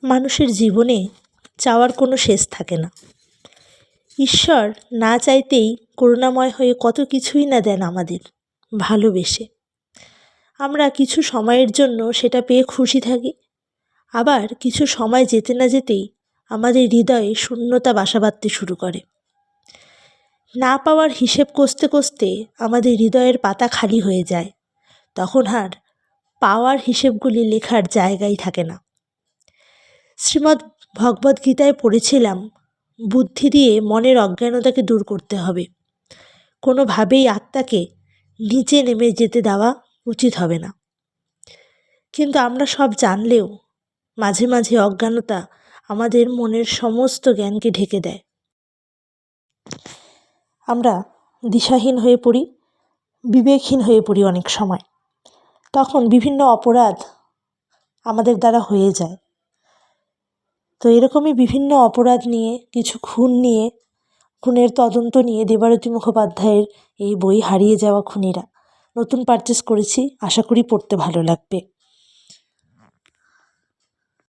মানুষের জীবনে চাওয়ার কোনো শেষ থাকে না। ঈশ্বর না চাইতেই করুণাময় হয়ে কত কিছুই না দেন আমাদের ভালোবেসে। আমরা কিছু সময়ের জন্য সেটা পেয়ে খুশি থাকি, আবার কিছু সময় যেতে না যেতেই আমাদের হৃদয়ে শূন্যতা বাসা বাঁধতে শুরু করে। না পাওয়ার হিসেব কষতে কষতে আমাদের হৃদয়ের পাতা খালি হয়ে যায়। তখন আর পাওয়ার হিসেবগুলি লেখার জায়গাই থাকে না। শ্রীমদ্ ভগবদ্গীতায় পড়েছিলাম, বুদ্ধি দিয়ে মনের অজ্ঞানতাকে দূর করতে হবে। কোনোভাবেই আত্মাকে নিচে নেমে যেতে দেওয়া উচিত হবে না। কিন্তু আমরা সব জানলেও মাঝে মাঝে অজ্ঞানতা আমাদের মনের সমস্ত জ্ঞানকে ঢেকে দেয়। আমরা দিশাহীন হয়ে পড়ি, বিবেকহীন হয়ে পড়ি অনেক সময়। তখন বিভিন্ন অপরাধ আমাদের দ্বারা হয়ে যায়। তো এরকমই বিভিন্ন অপরাধ নিয়ে, কিছু খুন নিয়ে, খুনের তদন্ত নিয়ে দেবারতী মুখোপাধ্যায়ের এই বই হারিয়ে যাওয়া খুনিরা নতুন পারচেস করেছি, আশা করি পড়তে ভালো লাগবে।